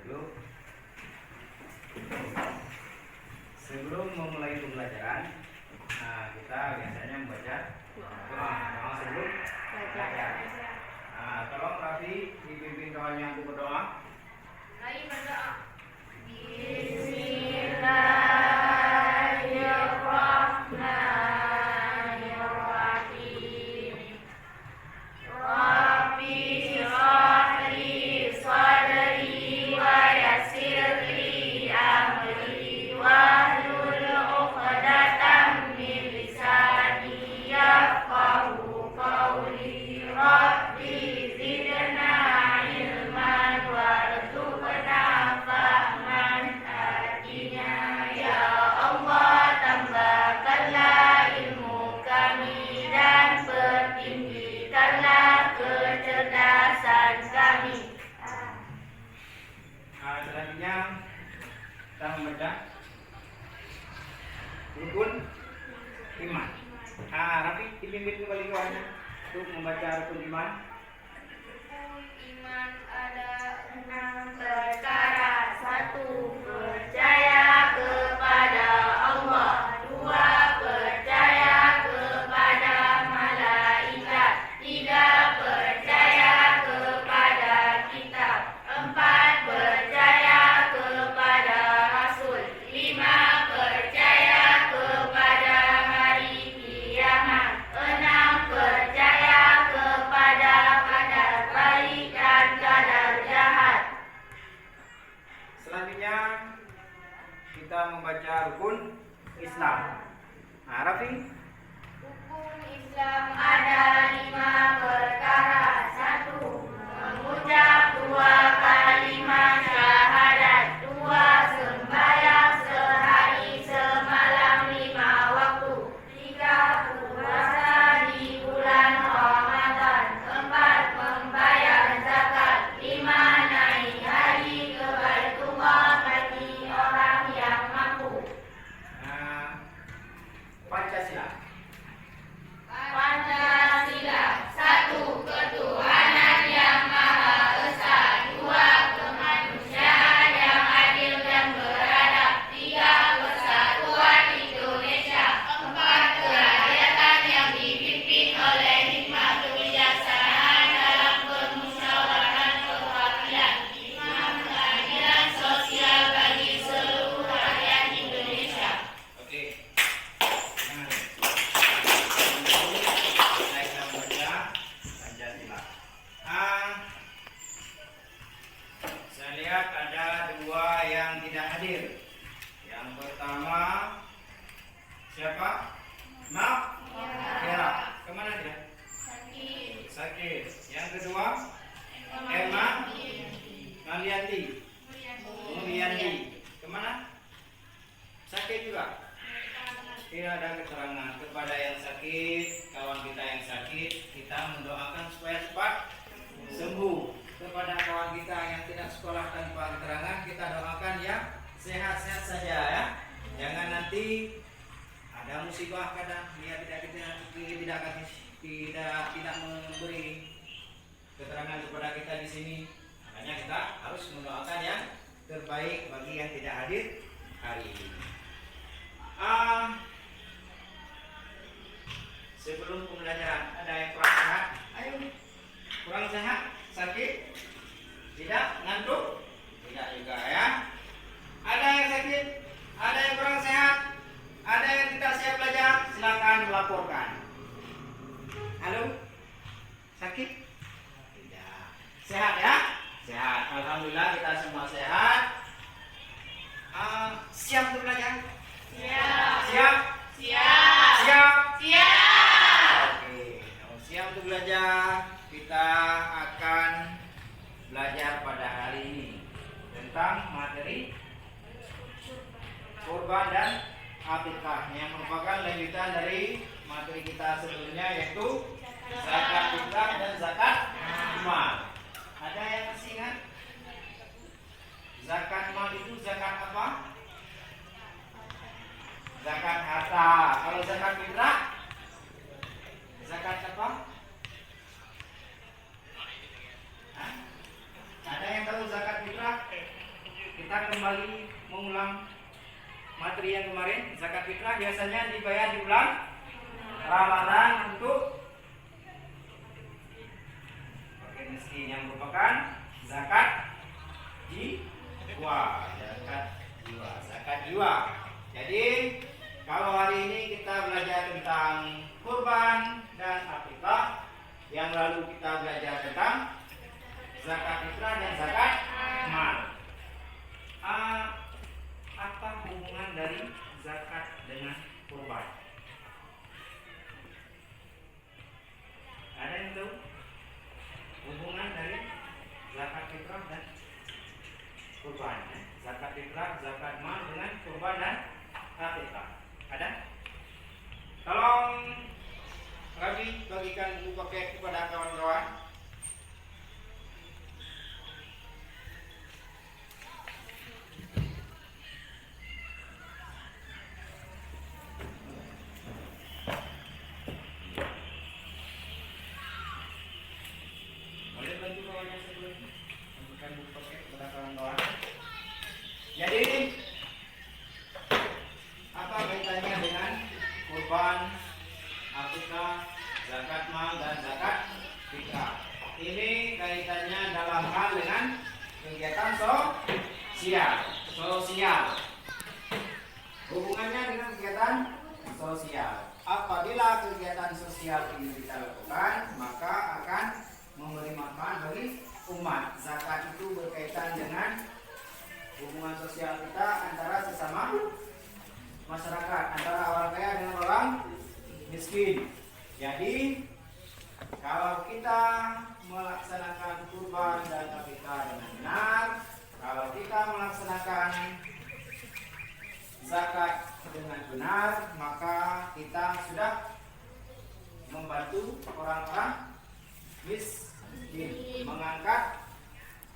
duduk. Sebelum memulai pembelajaran, kita biasanya membaca doa sebelum belajar. Tolong Raffi dipimpin kawannya untuk berdoa. Mari berdoa. Selanjutnya kita membaca rukun iman. Raffi dipimpin kembali kawannya untuk membaca rukun iman. Rukun iman ada 6 perkara. 1. Percaya kepada Allah. 2. Percaya kepada malaikat. 3. Percaya kepada kitab. 4. Percaya kepada Rasul. 5. Percaya kepada hari kiamat. 6. Percaya kepada kadar baik dan kadar jahat. Selanjutnya kita membaca rukun Islam. Raffi. Rukun Islam ada 5 perkara. 1. Mengucap 2 kalimat syahadat. 2. Sembahyang sehari semalam 5 waktu. 3. Puasa di bulan Ramadan. 4. Membayar zakat. 5. Naik haji ke Baitullah bagi orang yang mampu. Pancasila. Pancasila. 1. Ketuhanan yang Maha Esa. 2. Kemanusiaan yang adil dan beradab. 3. Persatuan Indonesia. 4. Kerakyatan yang dipimpin oleh hikmah kebijaksanaan dalam permusyawaratan perwakilan. 5. Keadilan sosial bagi seluruh rakyat Indonesia. Oke. Kita membaca Pancasila. Saya lihat ada 2 yang tidak hadir. Yang pertama siapa? Kera. Kemana dia? Sakit. Yang kedua Emma Malianti. Kemana? Sakit juga. Tidak ada keterangan. Kepada yang sakit, kawan kita yang sakit, kita mendoakan supaya cepat sembuh. Kepada kawan kita yang tidak sekolah tanpa keterangan, kita doakan ya sehat-sehat saja ya. Jangan nanti ada musibah kadang dia tidak memberi keterangan kepada kita di sini. Makanya kita harus mendoakan yang terbaik bagi yang tidak hadir hari ini. Sebelum pembelajaran, ada yang kurang sehat? Ayo, kurang sehat? Sakit? Tidak? Ngantuk? Tidak juga ya. Ada yang sakit? Ada yang kurang sehat? Ada yang tidak siap belajar? Silakan melaporkan. Halo? Sakit? Tidak. Sehat ya? Sehat. Alhamdulillah kita semua sehat. Siap untuk belajar? Siap. Siap? Siap. Siap? Siap. Oke, kalau siap untuk belajar, kita akan belajar pada hari ini tentang materi kurban dan akikah yang merupakan lanjutan dari materi kita sebelumnya, yaitu zakat fitrah dan zakat mal. Ada yang masih ingat? Zakat mal itu zakat apa? Zakat harta. Kalau zakat fitrah, zakat apa? Ada yang tahu zakat fitrah? kita kembali mengulang materi yang kemarin. Zakat fitrah biasanya dibayar di bulan Ramadan untuk fakir miskin yang merupakan zakat jiwa, zakat jiwa. Jadi kalau hari ini kita belajar tentang kurban dan akikah, yang lalu kita belajar tentang zakat fitrah dan zakat mal. Apa hubungan dari zakat dengan kurban? Ada yang tahu hubungan dari zakat fitrah dan kurban? Zakat fitrah, zakat mal dengan kurban dan akikah. Ada? Tolong Rabi bagikan buku paket kepada kawan-kawan. Boleh bantu kawannya sebelum bagikan buku paket kepada kawan-kawan. Jadi apa kaitannya dengan kurban, akikah, zakat mal dan zakat fitrah? Ini kaitannya dalam hal dengan kegiatan sosial. Hubungannya dengan kegiatan sosial. Apabila kegiatan sosial ini kita lakukan, maka akan memberi manfaat bagi umat. Zakat itu berkaitan dengan hubungan sosial kita antara sesama masyarakat, antara orang kaya dengan orang miskin. Jadi kalau kita melaksanakan kurban dan akikah dengan benar, kalau kita melaksanakan zakat dengan benar, maka kita sudah membantu orang-orang miskin, mengangkat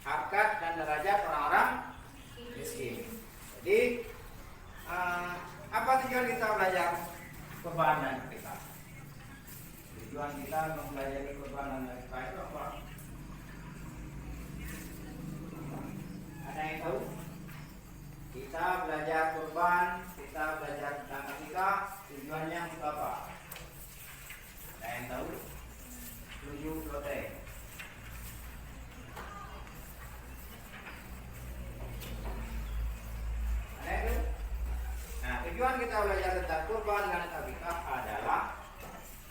harkat dan derajat orang-orang miskin. Jadi apa tujuan kita belajar kurban dan akikah? Tujuan kita mempelajari kurban dan akikah itu apa? Ada yang tahu? Kita belajar kurban, kita belajar tentang akikah, tujuannya untuk apa? Ada yang tahu? Tujuh protein. Ada yang tahu? Nah, tujuan kita belajar tentang kurban dan akikah adalah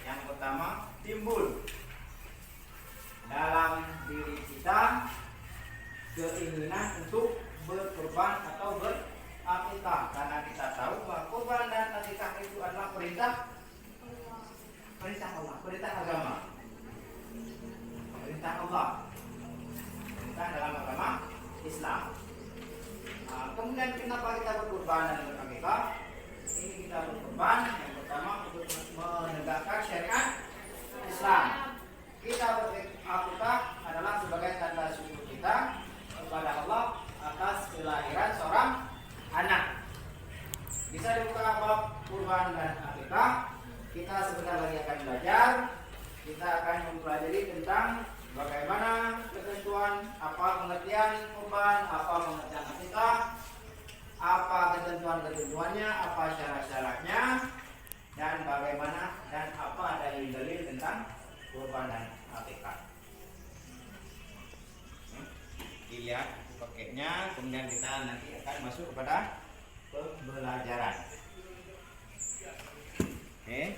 yang pertama, timbul dalam diri kita keinginan untuk berkurban atau berakikah, karena kita tahu bahwa kurban dan akikah itu adalah perintah Allah, perintah agama, perintah Allah, perintah dalam agama Islam. Kemudian kenapa kita berkurban dan berakikah? Ini kita berkurban yang pertama untuk menegakkan syariat Islam. Kita berakikah adalah sebagai tanda syukur kita kepada Allah atas kelahiran seorang anak. Bisa dibuka bab kurban dan akikah. Kita sebentar lagi akan belajar. Kita akan mempelajari tentang bagaimana ketentuan, apa pengertian kurban, apa pengertian akikah, apa ketentuan-ketentuannya, apa syarat-syaratnya, dan bagaimana dan apa dalil-dalil tentang kurban dan akikah. Dilihat paketnya, kemudian kita nanti akan masuk kepada pembelajaran. Oke.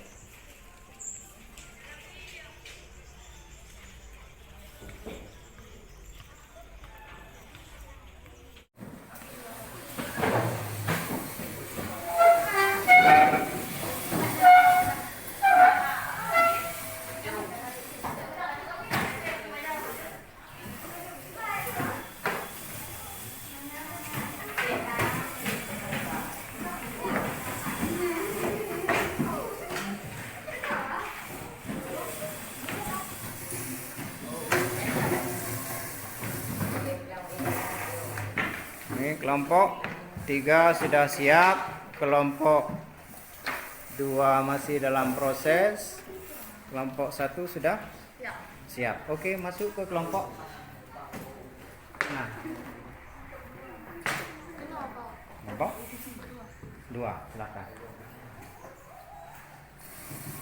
Kelompok 3 sudah siap, kelompok 2 masih dalam proses, kelompok 1 sudah siap. Oke, masuk ke kelompok. Nah, Nampak? 2, silakan.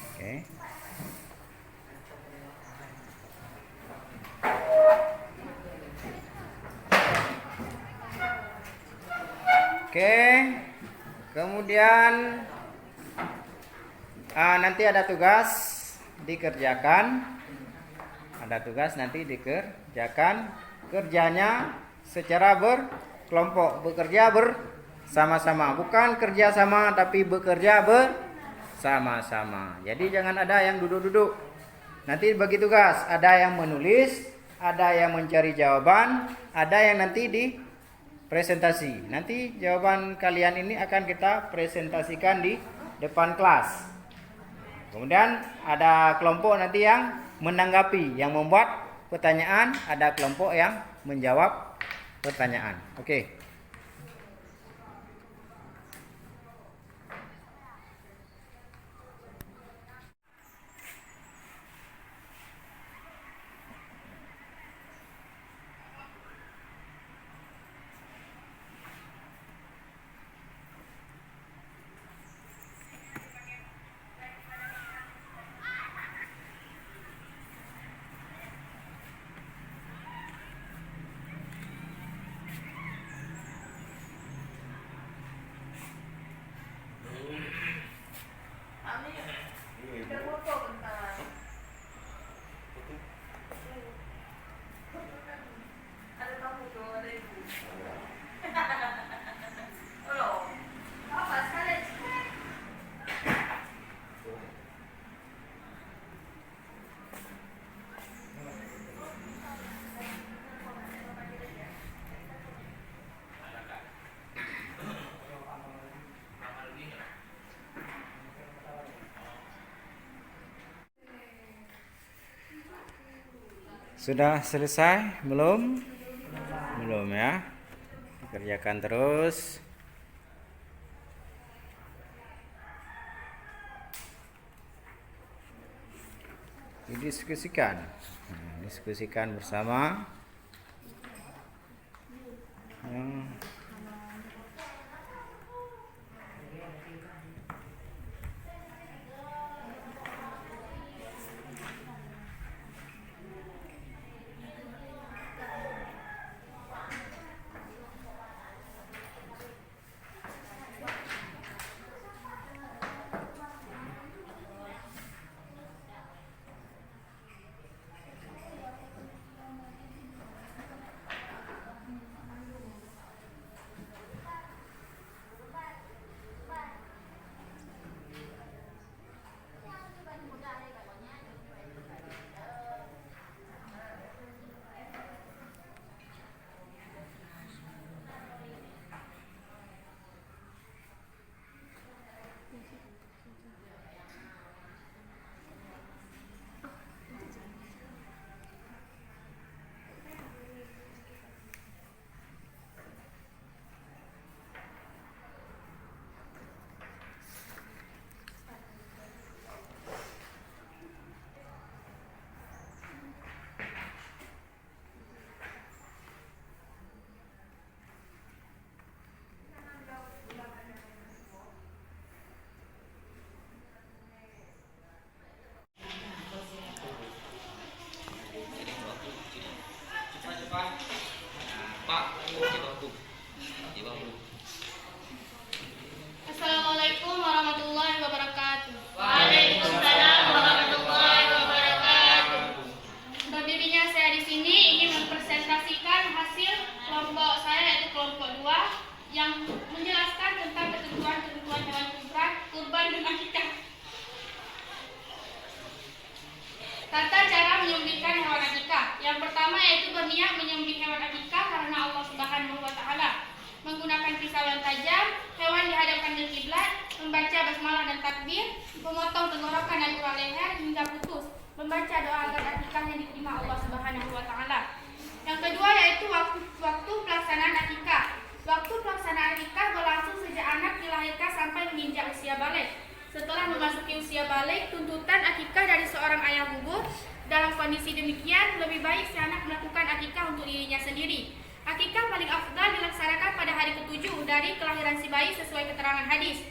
Oke. Oke. Kemudian nanti ada tugas dikerjakan. Ada tugas nanti dikerjakan. Kerjanya secara berkelompok, bekerja bersama-sama, bukan kerja sama tapi bekerja bersama-sama. Jadi jangan ada yang duduk-duduk. Nanti bagi tugas, ada yang menulis, ada yang mencari jawaban, ada yang nanti di presentasi. Nanti jawaban kalian ini akan kita presentasikan di depan kelas. Kemudian ada kelompok nanti yang menanggapi, yang membuat pertanyaan, ada kelompok yang menjawab pertanyaan. Oke. Sudah selesai? Belum? Belum ya. Kerjakan terus. Didiskusikan. Diskusikan bersama. Assalamualaikum warahmatullahi wabarakatuh. Waalaikumsalam warahmatullahi wabarakatuh. Berdirinya saya di sini ingin mempresentasikan hasil kelompok saya, yaitu kelompok 2, yang menjelaskan tentang ketentuan-ketentuan hewan kurban dan akikah. Tata cara menyembelihkan hewan akikah. Yang pertama yaitu berniat menyembelih hewan akikah karena Allah Subhanahu wa taala. Menggunakan pisau yang tajam, hewan dihadapkan ke kiblat, membaca basmalah dan takbir, memotong tenggorokan dan urat leher hingga putus, membaca doa agar akikahnya diterima Allah Subhanahu wa taala. Yang kedua yaitu waktu pelaksanaan akikah. Waktu pelaksanaan akikah berlangsung sejak anak dilahirkan sampai menginjak usia balik. Setelah memasuki usia balik, tuntutan akikah dari seorang ayah bubur. Dalam kondisi demikian, lebih baik si anak melakukan akikah untuk dirinya sendiri. Akikah paling afdal dilaksanakan pada hari ke-7 dari kelahiran si bayi sesuai keterangan hadis.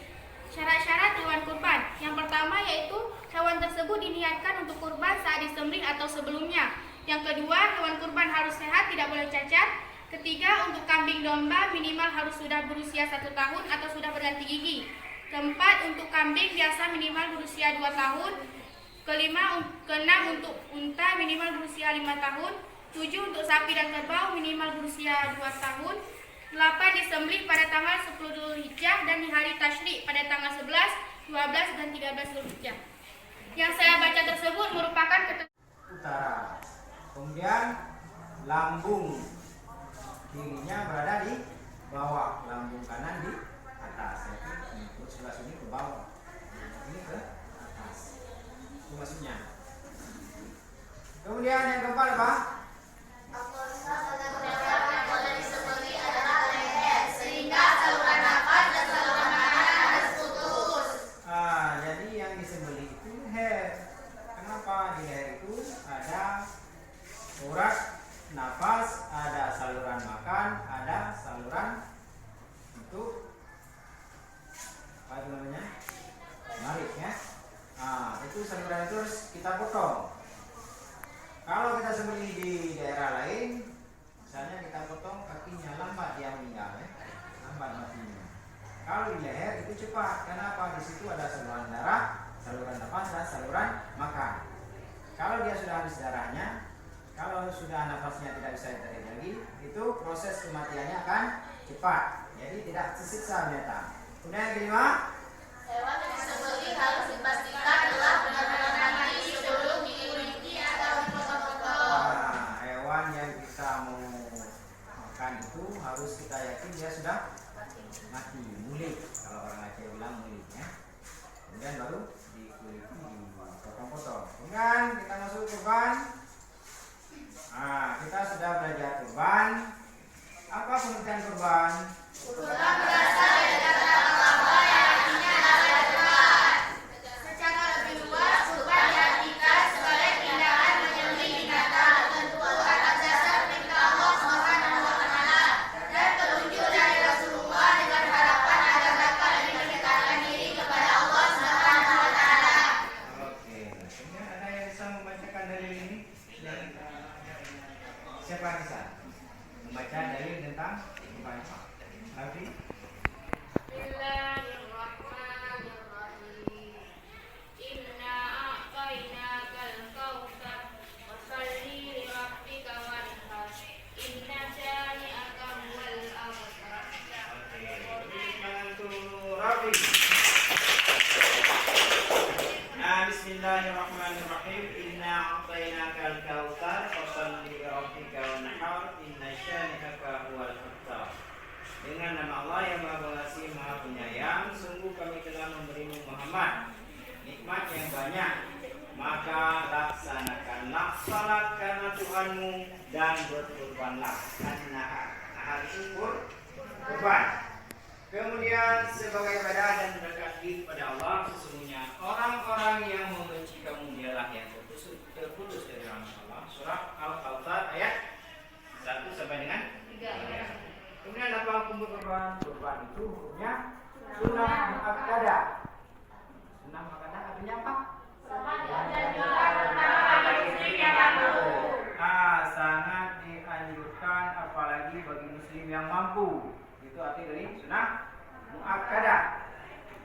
Syarat-syarat hewan kurban. Yang pertama yaitu hewan tersebut diniatkan untuk kurban saat disembelih atau sebelumnya. Yang kedua, hewan kurban harus sehat, tidak boleh cacat. Ketiga, untuk kambing domba minimal harus sudah berusia 1 tahun atau sudah berganti gigi. Keempat, untuk kambing biasa minimal berusia 2 tahun. Keenam, untuk unta minimal berusia 5 tahun. 7, untuk sapi dan kerbau minimal berusia 2 tahun. 8, disembelih pada tanggal 10 Dzulhijjah dan di hari tasyrik pada tanggal 11, 12, dan 13 Dzulhijjah. Yang saya baca tersebut merupakan utara. Kemudian lambung kirinya berada di bawah, lambung kanan di atas. Jadi untuk sebelah sini ke bawah, ini ke atas. Itu maksudnya. Kemudian yang keempat apa? Jadi yang disembelih itu leher. Kenapa? Di leher itu ada urat nafas, ada saluran makan, ada saluran untuk apa itu namanya? Narik ya. Itu saluran itu harus kita potong. Kalau kita sembelih di daerah lain, misalnya kita potong kakinya, lambat dia meninggal ya. Lambat matinya. Kalau di leher itu cepat. Kenapa? Di situ ada saluran darah, saluran nafas, dan saluran makan. Kalau dia sudah habis darahnya, kalau sudah nafasnya tidak bisa ditarik lagi, itu proses kematiannya akan cepat. Jadi tidak tersiksa binatang. Kemudian yang kelima, hewan yang disembelih harus dipastikan telah benar-benar mati sebelum dikuliti atau dipotong-potong. Hewan yang kita mau makan itu harus kita yakin dia sudah mati, mulik. Kalau orang Aceh bilang mulik ya. Kemudian baru dikuliti, dipotong-potong. Kemudian kita masuk kurban. Kita sudah belajar kurban. Apa pengertian kurban? Kurban berasal dari kata Allah yang artinya adalah kurban. Secara lebih luas, kurban diartikan sebagai tindakan menyembelih binatang tentu atas dasar perintah Allah Subhanahu wa taala dan petunjuk dari Rasulullah dengan harapan agar dapat mendekatkan diri kepada Allah Subhanahu wa taala. Oke. Kemudian ada yang bisa membacakan dalil ini? Siapa yang bisa membaca dalil tentang kurban? Nabi? Bismillahirrahmanirrahim. Inna a'tainakal kautsar fasholli li rabbika wanhar. Inna syani'aka huwal abtar. Rabi. Bismillahirrahmanirrahim. Inna a'tainakal kautsar fasholli li rabbika wanhar. Inna syani'aka huwal abtar. Dengan nama Allah yang Maha Pengasih Maha Penyayang, sungguh kami telah memberimu Muhammad nikmat yang banyak, maka laksanakanlah salat karena Tuhanmu dan berkurbanlah. Nahar itu kurban. Kemudian sebagai ibadah dan mendekat diri pada Allah, sesungguhnya orang-orang yang membenci kamu dialah yang terputus dari rahmat Allah. Surah Al-Kautsar ayat 1 sampai dengan 3. Kemudian apa hukum kurban? Kurban itu hukumnya sunnah muakkadah. Sunnah muakkadah artinya apa? Sangat dianjurkan apalagi bagi muslim yang mampu. Itu arti dari sunnah muakkadah.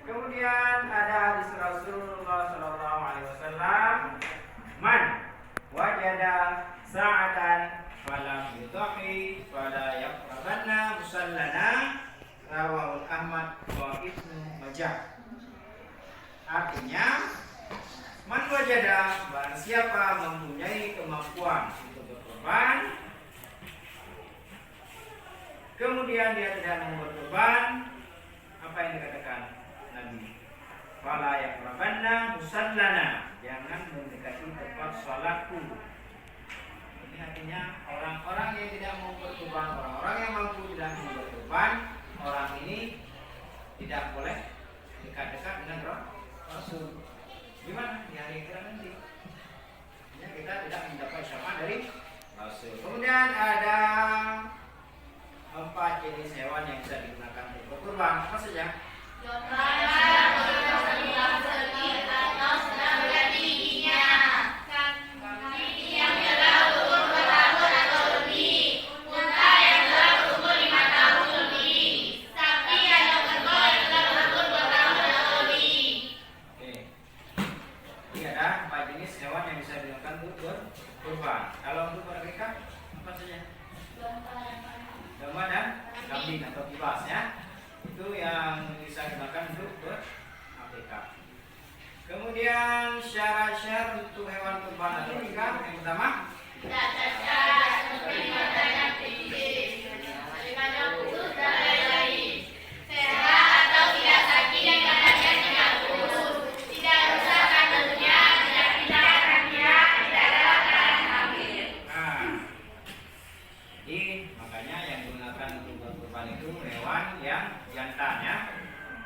Kemudian ada hadis Rasulullah sallallahu alaihi wasallam, man wajada sa'atan falam yudhi fala yaqrabanna musallana, rawahu Ahmad wa Ibnu Majah. Artinya, man wajada, barang siapa mempunyai kemampuan untuk berkorban, kemudian dia tidak mau berkorban, apa yang dikatakan Nabi? Fala yaqrabanna musallana, jangan mendekati tempat salatku. Artinya orang-orang yang tidak mau berkorban, orang-orang yang mampu tidak mau berkorban, orang ini tidak boleh dekat-dekat dengan Rasul. Gimana di hari akhir nanti? Ya, kita tidak mendapat syafaat dari Rasul. Kemudian ada 4 jenis hewan yang bisa digunakan untuk kurban apa saja? Oke. Ini ada 4 jenis hewan yang bisa digunakan untuk berkurban. Kalau untuk berakikah apa saja? Domba dan kambing atau kibas ya. Itu yang bisa digunakan untuk berakikah. Kemudian syarat-syarat untuk hewan kurban atau akikah yang pertama nah, jadi makanya yang digunakan untuk berkurban itu hewan yang jantannya.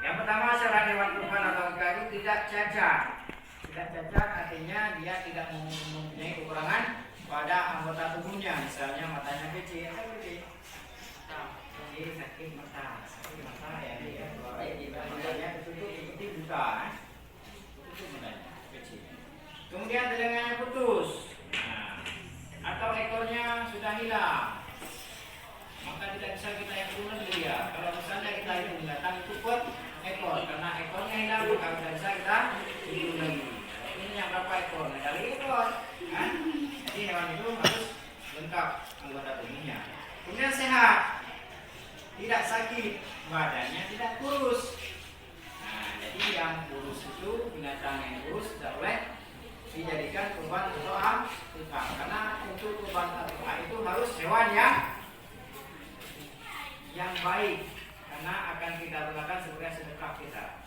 Yang pertama syarat hewan kurban atau akikah itu tidak cacat. Tidak cacat artinya dia tidak mempunyai kekurangan pada anggota tubuhnya, misalnya matanya kecil atau kecil. Jadi sakit mata ya dia. Matanya tertutup seperti buta, tutup matanya kecil. Kemudian telinganya putus, atau ekornya sudah hilang, maka tidak bisa kita hitung dia. Kalau misalnya kita hitung datang cukup ekor, karena ekornya hilang maka tidak bisa kita hitung lagi. Ini yang berapa ekor? Nah, dari ekor, kan? Jadi hewan itu harus lengkap anggota tubuhnya. Kemudian sehat, tidak sakit, badannya tidak kurus. Nah, jadi yang kurus itu binatang yang kurus tidak boleh dijadikan kurban atau akikah, karena untuk kurban atau akikah itu harus hewan yang baik, karena akan kita gunakan sebagai sedekah kita.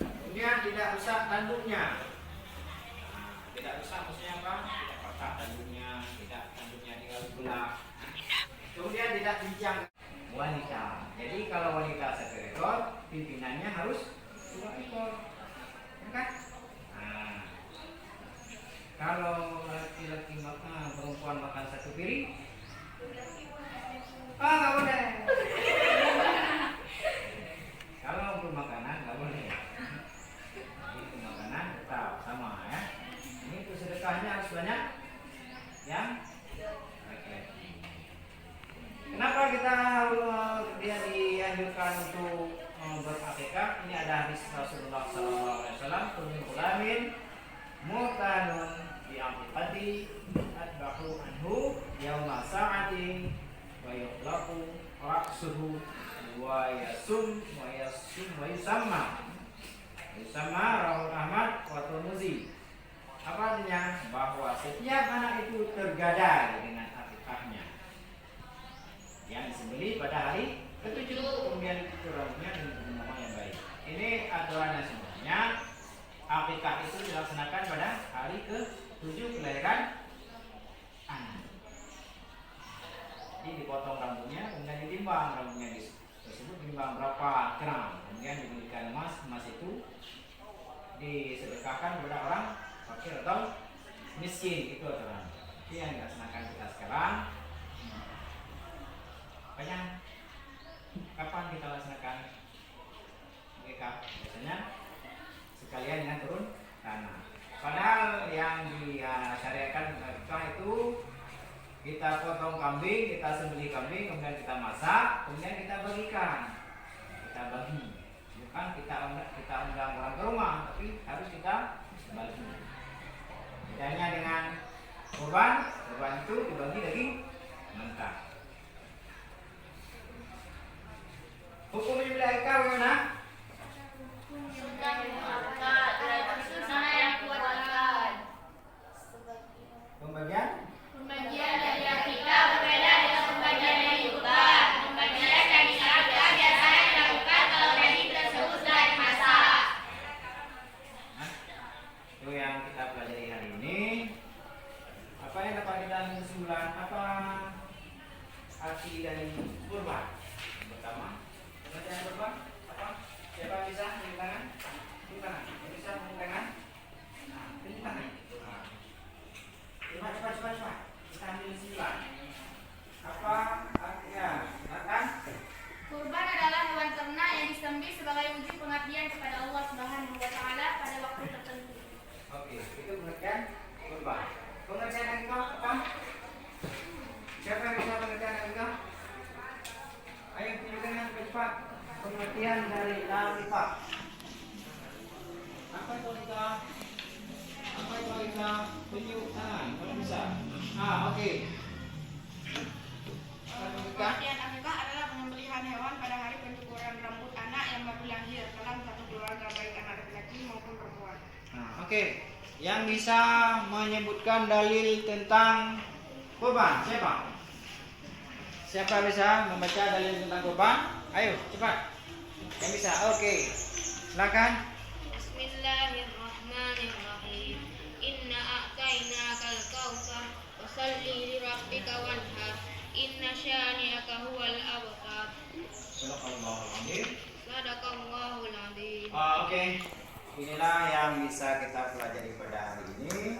Kemudian tidak rusak tanduknya. Tidak rusak maksudnya apa? Tidak patah tanduknya, tidak tanduknya tinggal belah. Kemudian tidak pincang wanita. Jadi kalau wanita 1 ekor, pimpinannya harus 2 ekor, kan? Nah, kalau laki-laki makan, perempuan makan 1 piring, nggak boleh. Kalau untuk makanan nggak boleh. Itu makanan tetap sama ya. Ini untuk sedekahnya harus banyak yang laki-laki. Kenapa kita harus dia dianjurkan untuk berakikah? Ini ada hadis Rasulullah SAW, "Kullu ghulamin muhtanun bi aqiqati atba'u anhu yauma sa'ati wa yuqlaqu ra'suhu wa yusamma rawahu Ahmad wa Tirmidzi." Apa artinya? Bahwa setiap anak itu tergadai dengan akikahnya yang disembelih pada hari ke-7, kemudian itu rambutnya dengan nama yang baik. Ini aturannya semuanya. Akikah itu dilaksanakan pada hari ke-7 kelahiran anak. Jadi dipotong rambutnya, kemudian ditimbang rambutnya tersebut timbang berapa gram, kemudian diberikan emas itu disedekahkan kepada orang fakir atau miskin. Itu aturan. Ini yang dilaksanakan kita sekarang. Banyak. Kapan kita laksanakan akikah? Biasanya sekalian dengan turun tanah. Padahal yang disyariatkan akikah itu kita potong kambing, kita sembelih kambing, kemudian kita masak, kemudian kita bagikan, kita bagi. Bukan kita undang orang ke rumah, tapi harus kita bagi. Bedanya dengan kurban itu dibagi daging mentah. Hukum menyembelih akikah bagaimana? Pembagian dari akikah berbeda dengan pembagian dari kurban. Pembagian dari akikah biasanya dilakukan kalau daging tersebut sudah dimasak. Itu yang kita pelajari hari ini. Apa yang dapat kita ambil kesimpulan? Apa arti dari kurban? Pertama, pengertian kurban. cepat pengertian dari Alika. Apa itu Alika? Apa itu Alika? Tunjuk tangan kalau bisa. Oke. Pengertian akikah adalah penyembelihan hewan pada hari pencukuran rambut anak yang baru lahir dalam satu keluarga, baik anak laki-laki maupun perempuan. Oke. Yang bisa menyebutkan dalil tentang kurban siapa? Siapa bisa membaca dalil tentang kurban? Ayo cepat. Yang bisa. Oke. Silakan. Bismillahirrahmanirrahim. Inna a'tainakal kautsar fasalli li rabbika wanhar. Inna syani'aka huwal abtar. Sadaqallahul adzim. Oke. Inilah yang bisa kita pelajari pada hari ini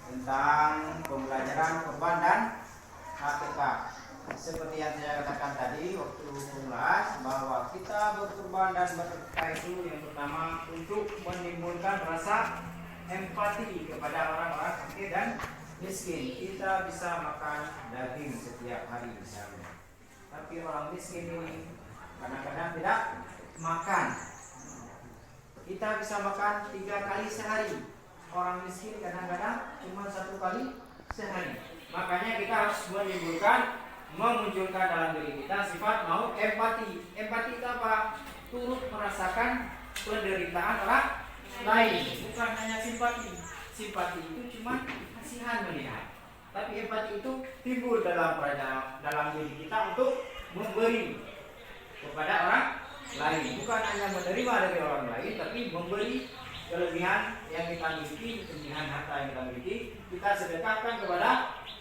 tentang pembelajaran kurban dan akikah. Seperti yang saya katakan tadi waktu mengulas bahwa kita berkurban dan berakikah itu yang pertama untuk menimbulkan rasa empati kepada orang-orang fakir dan miskin. Kita bisa makan daging setiap hari misalnya, tapi orang miskin ini kadang-kadang tidak makan. Kita bisa makan 3 kali sehari. Orang miskin kadang-kadang cuma 1 kali sehari. Makanya kita harus memunculkan dalam diri kita sifat mau empati. Empati itu apa? Turut merasakan penderitaan orang lain, bukan hanya simpati. Simpati itu cuma kasihan melihat. Tapi empati itu timbul dalam diri kita untuk memberi kepada orang lain, bukan hanya menerima dari orang lain, tapi memberi kelebihan yang kita miliki, kelebihan harta yang kita miliki, kita sedekahkan kepada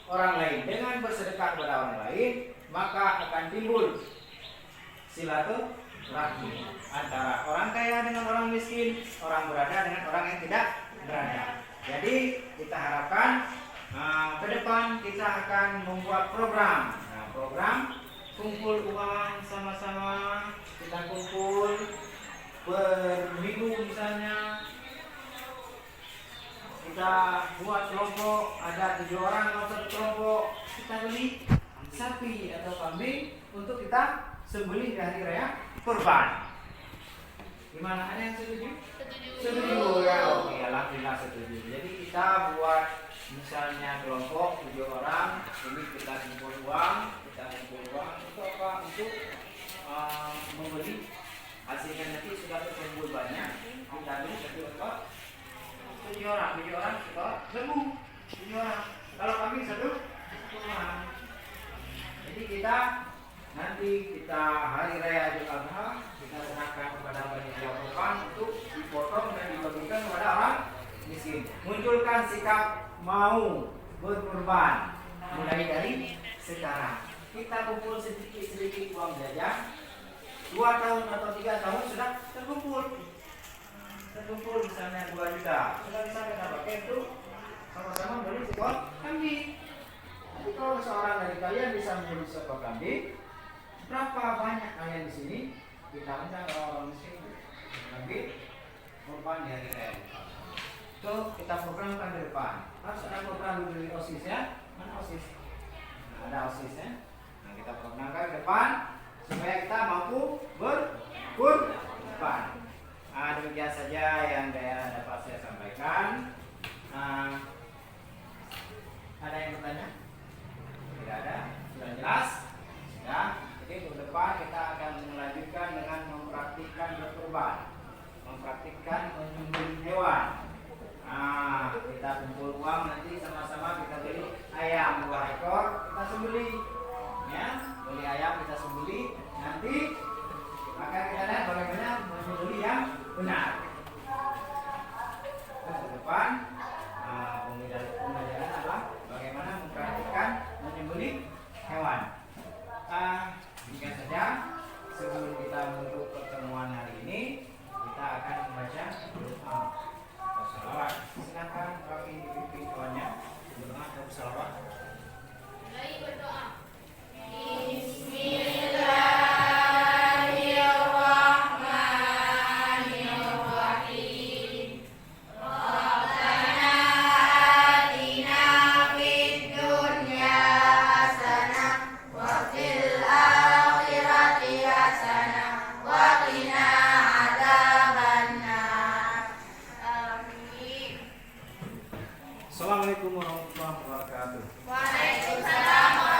orang lain. Dengan bersedekah kepada orang lain, maka akan timbul silaturahmi antara orang kaya dengan orang miskin, orang berada dengan orang yang tidak berada. Jadi kita harapkan ke depan kita akan membuat program. Program kumpul uang sama-sama, kita kumpul per minggu misalnya, kita buat kelompok, ada 7 orang dalam satu kelompok, kita beli sapi atau kambing untuk kita sembelih di hari raya kurban. Gimana, ada yang setuju? Setuju ya, oke, alhamdulillah setuju. Jadi kita buat misalnya kelompok 7 orang, ini kita kumpul uang untuk apa? Untuk membeli. Hasilnya nanti sudah terkumpul banyak, kita beli 1 ekor. 7 orang ekor lembu. 7 orang. Kalau kami 1 orang. Jadi kita nanti hari raya Idul Adha kita serahkan kepada panitia kurban untuk dipotong dan dibagikan kepada orang miskin. Munculkan sikap mau berkurban mulai dari sekarang. Kita kumpul sedikit uang jajan, 2 tahun atau 3 tahun sudah terkumpul misalnya 2 juta, sudah bisa kita pakai untuk sama-sama beli seekor kambing. Jadi kalau seorang dari kalian bisa membeli seekor kambing, berapa banyak kalian di sini kita undang orang miskin kambing kurban di hari raya. Itu kita programkan ke depan. Harus ada program dari OSIS ya. Mana OSIS? Ada OSIS ya. Nah, kita programkan ke depan supaya kita mampu berkurban. Demikian saja yang dapat saya sampaikan. Ada yang bertanya? Tidak ada. Sudah jelas? Ya. Jadi ke depan kita akan melanjutkan dengan mempraktikkan berkurban, mempraktikkan menyembelih hewan. Kita kumpul uang, nanti sama-sama kita beli ayam 2 ekor, kita sembelih. Ya, beli ayam kita sembelih. Nanti maka kita lihat bagaimana menyembelih yang benar. Dan ke depan pembelajaran adalah bagaimana mempraktikkan menyembelih hewan. Demikian saja. Sebelum kita menutup pertemuan hari ini, kita akan membaca doa salawat. Silakan kami dipimpin tuannya berdoa dan salawat. Mulai berdoa. Bismillahirrahmanirrahim. Assalamualaikum warahmatullahi wabarakatuh. Waalaikumsalam